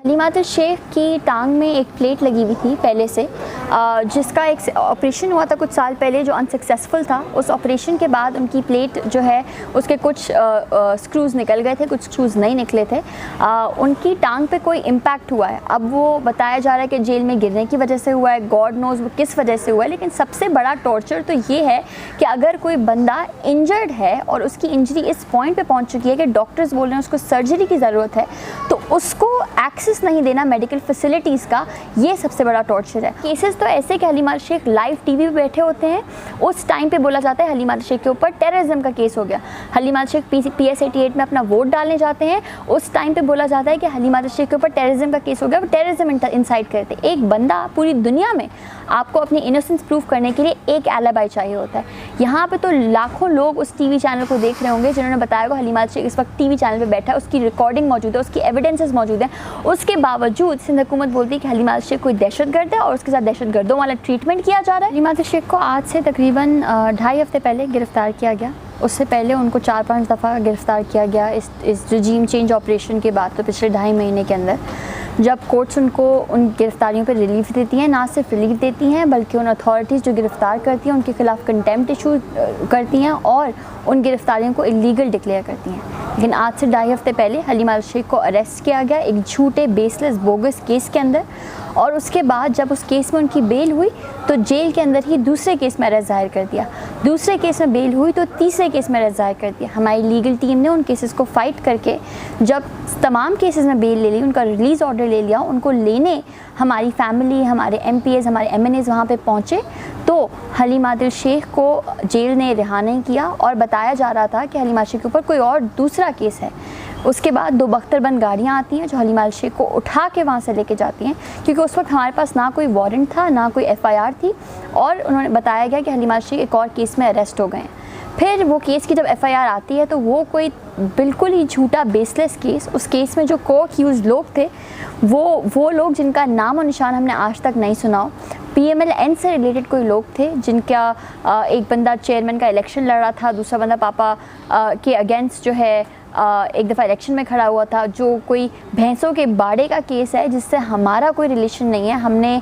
हलीमा तुल शेख की टांग में एक प्लेट लगी हुई थी पहले से, जिसका एक ऑपरेशन हुआ था कुछ साल पहले जो अनसक्सेसफुल था। उस ऑपरेशन के बाद उनकी प्लेट जो है उसके कुछ स्क्रूज़ निकल गए थे, कुछ स्क्रूज़ नहीं निकले थे। उनकी टांग पे कोई इम्पैक्ट हुआ है। अब वो बताया जा रहा है कि जेल में गिरने की वजह से हुआ है, गॉड नोज़ वो किस वजह से हुआ है। लेकिन सबसे बड़ा टॉर्चर तो ये है कि अगर कोई बंदा इंजर्ड है और उसकी इंजरी इस पॉइंट पे पहुंच चुकी है कि डॉक्टर्स बोल रहे हैं उसको सर्जरी की ज़रूरत है, तो उसको एक्सेस नहीं देना मेडिकल फैसिलिटीज़ का, ये सबसे बड़ा टॉर्चर है। केसेस तो ऐसे कि हलीमा शेख लाइव टीवी पे बैठे होते हैं, उस टाइम पे बोला जाता है हलीमा शेख के ऊपर टेररिज्म का केस हो गया। हलीमा शेख PS 88 में अपना वोट डालने जाते हैं, उस टाइम पे बोला जाता है कि हलीमा शेख के ऊपर टेररिज्म का केस हो गया, वो टेररिज्म इंसाइट करते। एक बंदा पूरी दुनिया में आपको अपनी इनोसेंस प्रूव करने के लिए एक एलिबाई चाहिए होता है। यहाँ पे तो लाखों लोग उस टीवी चैनल को देख रहे होंगे जिन्होंने बताया कि हलीमा शेख इस वक्त टीवी चैनल पे बैठा है, उसकी रिकॉर्डिंग मौजूद है, उसकी एविडेंसेस मौजूद है। उसके बावजूद सिंध हुकूमत बोलती है कि हलीमा शेख कोई दहशतगर्द है और उसके साथ दहशतगर्दों वाला ट्रीटमेंट किया जा रहा है। हलीमा शेख को आज से तकरीबन 2.5 हफ्ते पहले गिरफ्तार किया गया। उससे पहले उनको 4-5 दफ़ा गिरफ्तार किया गया इस रजीम चेंज ऑपरेशन के बाद। तो पिछले 2.5 महीने के अंदर जब कोर्ट्स उनको उन गिरफ्तारियों पर रिलीफ देती हैं, ना सिर्फ रिलीफ देती हैं बल्कि उन अथॉरिटीज़ जो गिरफ़्तार करती हैं उनके खिलाफ कंटेम्प्ट इशू करती हैं और उन गिरफ्तारियों को इलीगल डिक्लेयर करती हैं। लेकिन आज से 2.5 हफ्ते पहले हलीमा शेख को अरेस्ट किया गया एक झूठे बेसलेस बोगस केस के अंदर, और उसके बाद जब उस केस में उनकी बेल हुई तो जेल के अंदर ही दूसरे केस में अरेस्ट ज़ाहिर कर दिया। दूसरे केस में बेल हुई तो तीसरे केस में अरेस्ट ज़ाहिर कर दिया। हमारी लीगल टीम ने उन केसेस को फ़ाइट करके जब तमाम केसेस में बेल ले ली, उनका रिलीज़ ऑर्डर ले लिया, उनको लेने हमारी फैमिली, हमारे MPs, हमारे MNAs वहाँ पे पहुँचे, तो हलीमा तुल शेख को जेल ने रिहा नहीं किया और बताया जा रहा था कि हलीमा शेख के ऊपर कोई और दूसरा केस है। उसके बाद 2 बख्तरबंद गाड़ियाँ आती हैं जो हलीमा शेख को उठा के वहाँ से लेके जाती हैं, क्योंकि उस वक्त हमारे पास ना कोई वारंट था, ना कोई FIR थी, और उन्होंने बताया गया कि हलीमा शेख एक और केस में अरेस्ट हो गए हैं। फिर वो केस की जब FIR आती है तो वो कोई बिल्कुल ही झूठा बेसलेस केस, उस केस में जो को-अक्यूज़ लोग थे वो लोग जिनका नाम और निशान हमने आज तक नहीं सुना हो। PMLN से रिलेटेड कोई लोग थे जिनका एक बंदा चेयरमैन का इलेक्शन लड़ रहा था, दूसरा बंदा पापा के अगेंस्ट जो है एक दफ़ा इलेक्शन में खड़ा हुआ था। जो कोई भैंसों के बाड़े का केस है जिससे हमारा कोई रिलेशन नहीं है। हमने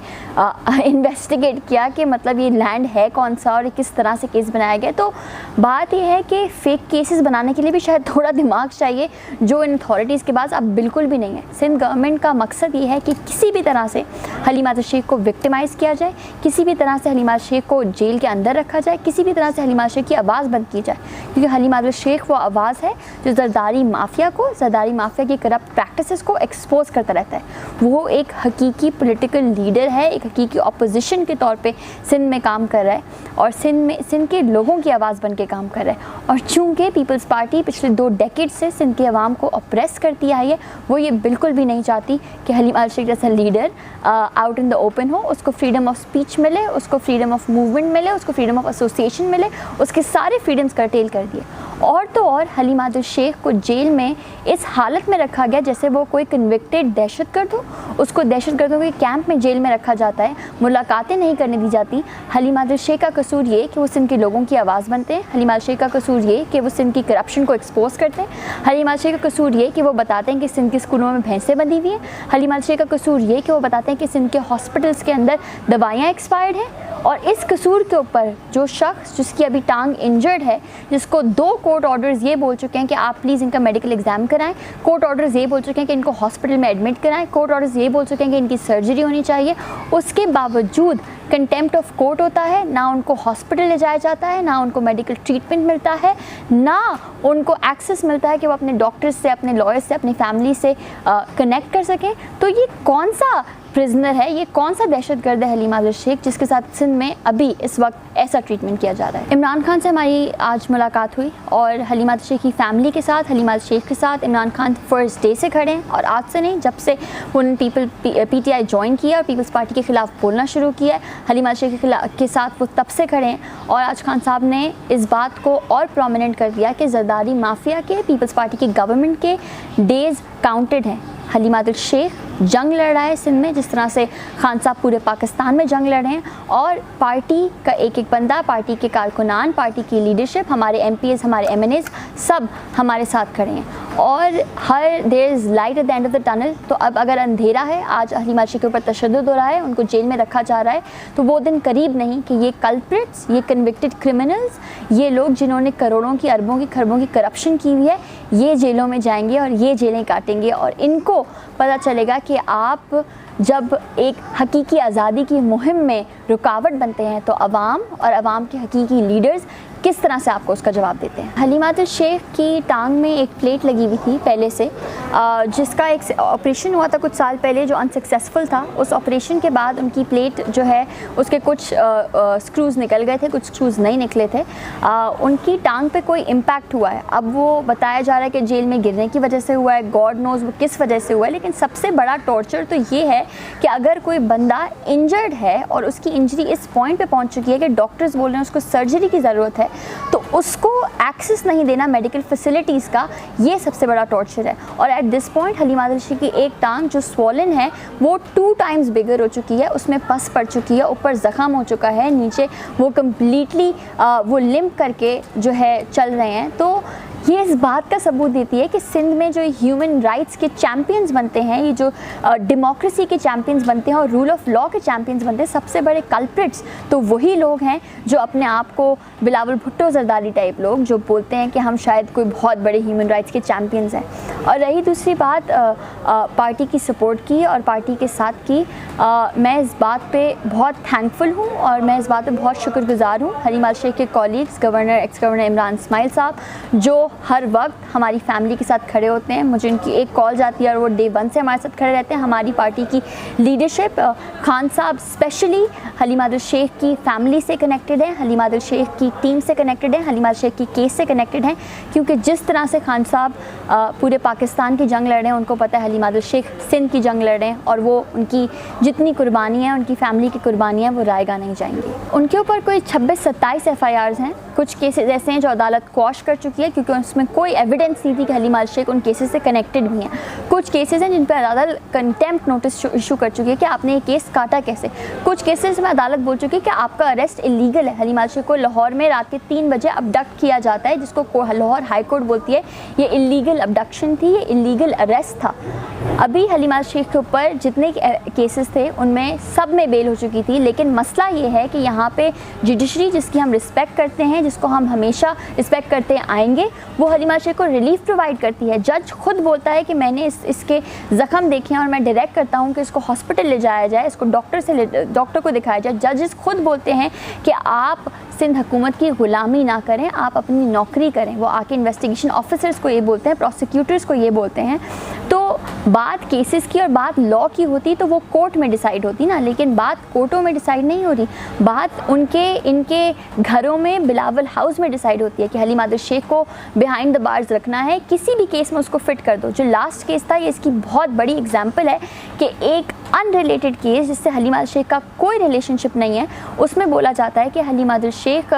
इन्वेस्टिगेट किया कि मतलब ये लैंड है कौन सा और किस तरह से केस बनाया गया। तो बात यह है कि फ़ेक केसेस बनाने के लिए भी शायद थोड़ा दिमाग चाहिए, जो इन अथॉरिटीज़ के पास अब बिल्कुल भी नहीं है। सिंध गवर्नमेंट का मकसद ये है कि किसी भी तरह से हलीमा शेख को विक्टिमाइज़ किया जाए, किसी भी तरह से हलीमा शेख को जेल के अंदर रखा जाए, किसी भी तरह से हलीमा शेख की आवाज़ बंद की जाए, क्योंकि हलीमा शेख वो आवाज़ है जो जरदारी माफिया की करप्ट प्रैक्टिसेस को एक्सपोज करता रहता है। वो एक हकीकी पॉलिटिकल लीडर है, एक हकीकी ऑपोजिशन के तौर पे सिंध में काम कर रहा है और सिंध के लोगों की आवाज़ बन के काम कर रहा है। और चूँकि पीपल्स पार्टी पिछले 2 डेकेड से सिंध के अवाम को ऑप्रेस करती आई है, वो ये बिल्कुल भी नहीं चाहती कि हलीमा शेख जैसा leader out in the open हो, उसको फ्रीडम ऑफ स्पीच मिले, उसको फ्रीडम ऑफ मूवमेंट मिले, उसको फ्रीडम ऑफ एसोसिएशन मिले, उसके सारे फ्रीडम्स कर्टेल कर दिए। और तो और हलीमा शेख को जेल में इस हालत में रखा गया जैसे वो कोई कन्विक्टेड दहशतगर्द हो। उसको दहशतगर्दों के कैंप में जेल में रखा जाता है, मुलाकातें नहीं करने दी जाती। हलीमा शेख का कसूर ये कि वो सिंध के लोगों की आवाज़ बनते हैं। हलीमा शेख का कसूर ये कि वो सिंध की करप्शन को एक्सपोज करते हैं। हलीमा शेख का कसूर ये कि वो बताते हैं कि सिंध के स्कूलों में भैंसें बंधी हुई हैं। हलीमा शेख का कसूर ये कि वो बताते हैं कि सिंध के हॉस्पिटल्स के अंदर दवाइयाँ एक्सपायर्ड हैं। और इस कसूर के ऊपर जो शख्स जिसकी अभी टांग इंजर्ड है, जिसको 2 कोर्ट ऑर्डर्स ये बोल चुके हैं कि आप प्लीज़ इनका मेडिकल एग्जाम कराएं, कोर्ट ऑर्डर्स ये बोल चुके हैं कि इनको हॉस्पिटल में एडमिट कराएं, कोर्ट ऑर्डर्स ये बोल चुके हैं कि इनकी सर्जरी होनी चाहिए, उसके बावजूद कंटेम्प्ट ऑफ कोर्ट होता है। ना उनको हॉस्पिटल ले जाया जाता है, ना उनको मेडिकल ट्रीटमेंट मिलता है, ना उनको एक्सेस मिलता है कि वो अपने डॉक्टर्स से, अपने लॉयर्स से, अपनी फैमिली से कनेक्ट कर सकें। तो ये कौन सा प्रिजनर है, ये कौन सा दहशतगर्द है हलीमा शेख जिसके साथ सिंध में अभी इस वक्त ऐसा ट्रीटमेंट किया जा रहा है। इमरान खान से हमारी आज मुलाकात हुई और हलीमा शेख की फैमिली के साथ, हलीमा शेख के साथ इमरान खान फर्स्ट डे से खड़े हैं और आज से नहीं, जब से उन्होंने PTI ज्वाइन किया और पीपल्स पार्टी के ख़िलाफ़ बोलना शुरू किया है, हलीमा शेख के साथ वो तब से खड़े हैं। और आज खान साहब ने इस बात को और प्रोमिनेंट कर दिया कि जरदारी माफिया के, पीपल्स पार्टी की गवर्नमेंट के डेज़ काउंटेड हैं। हलीमा शेख जंग लड़ रहा है सिंध में, जिस तरह से खान साहब पूरे पाकिस्तान में जंग लड़ रहे हैं, और पार्टी का एक एक बंदा, पार्टी के कारकुनान, पार्टी की लीडरशिप, हमारे MPs, हमारे MNAs सब हमारे साथ खड़े हैं। और हर there is light at the end of the tunnel. तो अब अगर अंधेरा है, आज हलीमा अर्शी के ऊपर तशद्दुद हो रहा है, उनको जेल में रखा जा रहा है, तो वो दिन करीब नहीं कि ये कल्प्रिट्स, ये कन्विक्टेड क्रिमिनल्स, ये लोग जिन्होंने करोड़ों की, अरबों की, खरबों की करप्शन की हुई है, ये जेलों में जाएंगे और ये जेलें काटेंगे। और इनको पता चलेगा कि आप जब एक हकीकी आज़ादी की मुहिम में रुकावट बनते हैं तो अवाम और अवाम के हकीकी लीडर्स किस तरह से आपको उसका जवाब देते हैं। हलीमा शेख की टांग में एक प्लेट लगी हुई थी पहले से, जिसका एक ऑपरेशन हुआ था कुछ साल पहले जो अनसक्सेसफुल था। उस ऑपरेशन के बाद उनकी प्लेट जो है उसके कुछ स्क्रूज़ निकल गए थे, कुछ स्क्रूज़ नहीं निकले थे। उनकी टांग पे कोई इम्पैक्ट हुआ है। अब वो बताया जा रहा है कि जेल में गिरने की वजह से हुआ है, गॉड नोज़ वो किस वजह से हुआ है। लेकिन सबसे बड़ा टॉर्चर तो ये है कि अगर कोई बंदा इंजर्ड है और उसकी इंजरी इस पॉइंट पे पहुंच चुकी है कि डॉक्टर्स बोल रहे हैं उसको सर्जरी की ज़रूरत है, तो उसको एक्सेस नहीं देना मेडिकल फैसिलिटीज़ का, ये सबसे बड़ा टॉर्चर है। और at this point Halima Arshi की एक टांग जो स्वॉलन है वो 2 टाइम्स बिगर हो चुकी है, उसमें पस पड़ चुकी है, ऊपर ज़ख़म हो चुका है, नीचे वो कम्प्लीटली वो लिम्प करके जो है चल रहे हैं। तो ये इस बात का सबूत देती है कि सिंध में जो ह्यूमन राइट्स के चैम्पियंस बनते हैं, ये जो डेमोक्रेसी के चैम्पियंस बनते हैं और रूल ऑफ लॉ के चैम्पियंस बनते हैं, सबसे बड़े कल्प्रिट्स तो वही लोग हैं जो अपने आप को बिलावल भुट्टो जरदारी टाइप लोग जो बोलते हैं कि हम शायद कोई बहुत बड़े ह्यूमन राइट्स के चैम्पियंस हैं। और रही दूसरी बात पार्टी की सपोर्ट की और पार्टी के साथ की, मैं इस बात पे बहुत थैंकफुल हूँ और मैं इस बात पे बहुत शुक्रगुजार हूँ हलीमा शेख के colleagues, governor, ex governor Imran Ismail साहब, जो हर वक्त हमारी फैमिली के साथ खड़े होते हैं। मुझे उनकी एक कॉल जाती है और वो डे 1 से हमारे साथ खड़े रहते हैं। हमारी पार्टी की लीडरशिप, खान साहब स्पेशली हलीमा शेख की फैमिली से कनेक्टेड है, हलीमा शेख की टीम से कनेक्टेड है, हलीमा शेख की केस से कनेक्टेड हैं, क्योंकि जिस तरह से खान साहब पूरे पाकिस्तान की जंग लड़ रहे हैं, उनको पता है हलीमा शेख सिंध की जंग लड़ रहे हैं और वो उनकी जितनी कुर्बानी है, उनकी फैमिली की कुर्बानियाँ वो रायगा नहीं जाएंगी। उनके ऊपर कोई 26-27 FIRs हैं। कुछ केसेस ऐसे हैं जो अदालत क्वॉश कर चुकी है क्योंकि उसमें कोई एविडेंस नहीं थी कि हलीमा शेख उन केसेस से कनेक्टेड भी हैं। कुछ केसेस हैं जिन पर अदालत कंटेम्प्ट नोटिस इशू कर चुकी है कि आपने ये केस काटा कैसे। कुछ केसेस में अदालत बोल चुकी है कि आपका अरेस्ट इलीगल है। हलीमा शेख को लाहौर में रात के 3 बजे अबडक्ट किया जाता है, जिसको लाहौर हाई कोर्ट बोलती है ये इलीगल अबडक्शन थी, ये इलीगल अरेस्ट था। अभी हलीमा शेख के ऊपर जितने केसेस थे उनमें सब में बेल हो चुकी थी, लेकिन मसला ये है कि यहाँ पे जुडिशरी जिसकी हम रिस्पेक्ट करते हैं, जिसको हम हमेशा रिस्पेक्ट करते आएंगे, वो हलीमा शेख को रिलीफ प्रोवाइड करती है। जज खुद बोलता है कि मैंने इसके ज़ख़म देखे हैं और मैं डायरेक्ट करता हूँ कि इसको हॉस्पिटल ले जाया जाए, इसको डॉक्टर को दिखाया जाए। जजेस खुद बोलते हैं कि आप सिंध हुकूमत की ग़ुलामी ना करें, आप अपनी नौकरी करें। वो आके इन्वेस्टिगेशन ऑफिसर्स को ये बोलते हैं, प्रोसिक्यूटर्स को ये बोलते हैं। तो बात केसेस की और बात लॉ की होती तो वो कोर्ट में डिसाइड होती ना, लेकिन बात कोर्टों में डिसाइड नहीं हो रही, बात इनके घरों में बिलावल हाउस में डिसाइड होती है कि हलीमा शेख को बिहाइंड द बार्स रखना है, किसी भी केस में उसको फिट कर दो। जो लास्ट केस था ये इसकी बहुत बड़ी एग्जाम्पल है कि एक अनरिलेटेड केस जिससे हलीमा शेख का कोई रिलेशनशिप नहीं है, उसमें बोला जाता है कि हलीमा शेख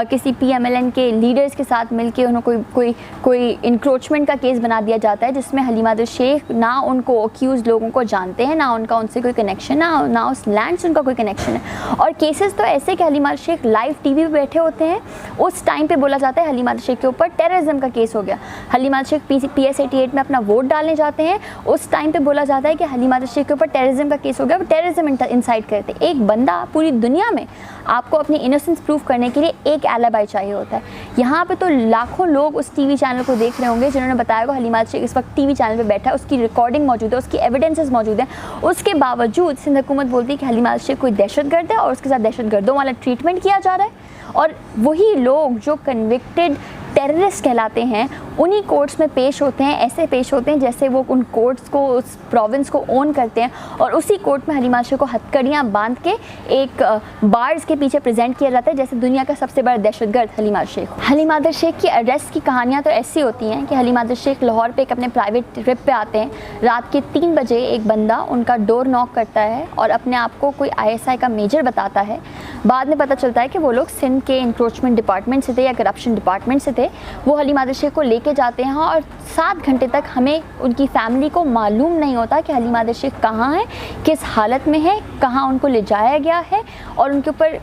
किसी PMLN के लीडर्स के साथ मिलके उन्होंने कोई इंक्रोचमेंट का केस बना दिया जाता है, जिसमें हलीमा शेख ना उनको अक्यूज लोगों को जानते हैं, ना उनका उनसे कोई कनेक्शन, ना उस लैंड से उनका कोई कनेक्शन है। और केसेस तो ऐसे कि हलीमा शेख लाइव TV पे बैठे होते हैं, उस टाइम पे बोला जाता है हलीमा शेख के ऊपर टेररिज्म का केस हो गया। हलीमा शेख PS 88 में अपना वोट डालने जाते हैं, उस टाइम पे बोला जाता है कि हलीमा शेख के ऊपर टेररिज्म का केस हो गया, वो टेररिज्म इंसाइट करते। एक बंदा पूरी दुनिया में आपको अपनी इनोसेंस प्रूव करने के लिए एक एलिबाई चाहिए होता है। यहाँ पे तो लाखों लोग उस TV चैनल को देख रहे होंगे जिन्होंने बताया होगा हलीमा शेख इस वक्त TV चैनल पे बैठा है, उसकी रिकॉर्डिंग मौजूद है, उसकी एविडेंसेस मौजूद हैं। उसके बावजूद सिंध हुकूमत बोलती है कि हलीमा शेख कोई दहशतगर्द है और उसके साथ दहशतगर्दों वाला ट्रीटमेंट किया जा रहा है। और वही लोग जो कन्विक्टेड टेररिस्ट कहलाते हैं उन्हीं कोर्ट्स में पेश होते हैं, ऐसे पेश होते हैं जैसे वो उन कोर्ट्स को, उस प्रोविंस को ओन करते हैं। और उसी कोर्ट में हलीमा शेख को हथकड़ियाँ बांध के एक बार्स के पीछे प्रेजेंट किया जाता है जैसे दुनिया का सबसे बड़ा दहशतगर्द हलीमा शेख। हलीमा शेख की अरेस्ट की कहानियाँ तो ऐसी होती हैं कि हलीमा शेख लाहौर पे एक अपने प्राइवेट ट्रिप पे आते हैं, रात के 3 बजे एक बंदा उनका डोर नॉक करता है और अपने आप को कोई ISI का मेजर बताता है। बाद में पता चलता है कि वो लोग सिंध के इंक्रोचमेंट डिपार्टमेंट से थे या करप्शन डिपार्टमेंट से थे, वो हलीम आदिल शेख को लेके जाते हैं और 7 घंटे तक हमें उनकी फैमिली को मालूम नहीं होता कि हलीम आदिल शेख कहाँ है, किस हालत में है, कहाँ उनको ले जाया गया है और उनके ऊपर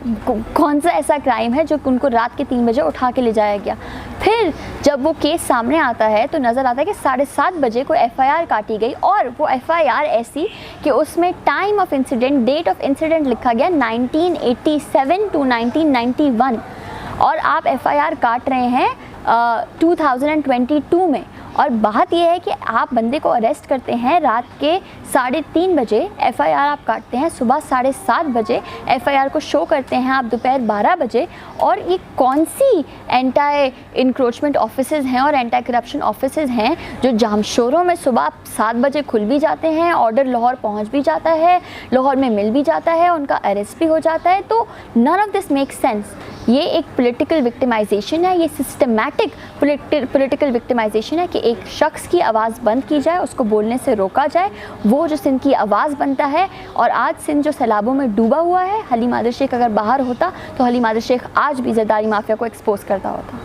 कौन सा ऐसा क्राइम है जो उनको रात के 3 बजे उठा के ले जाया गया। फिर जब वो केस सामने आता है तो नज़र आता है कि 7:30 बजे को FIR काटी गई और वो FIR ऐसी कि उसमें time of incident, date of incident लिखा गया 1987 to 1991 और आप FIR काट रहे हैं 2022 में। और बात यह है कि आप बंदे को अरेस्ट करते हैं रात के 3:30 बजे, FIR आप काटते हैं सुबह 7:30 बजे, FIR को शो करते हैं आप दोपहर 12 बजे। और ये कौन सी एंटी इंक्रोचमेंट ऑफिसेज़ हैं और एंटी करप्शन ऑफिसेज़ हैं जो जामशोरों में सुबह 7 बजे खुल भी जाते हैं, ऑर्डर लाहौर पहुंच भी जाता है, लाहौर में मिल भी जाता है, उनका अरेस्ट भी हो जाता है। तो none of this make sense. ये एक पॉलिटिकल विक्टिमाइजेशन है, ये सिस्टमैटिक पॉलिटिकल विक्टिमाइजेशन है कि एक शख्स की आवाज़ बंद की जाए, उसको बोलने से रोका जाए, वो जो सिंध की आवाज़ बनता है। और आज सिंध जो सैलाबों में डूबा हुआ है, हलीम आदिल शेख अगर बाहर होता तो हलीम आदिल शेख आज भी जरदारी माफिया को एक्सपोज करता होता।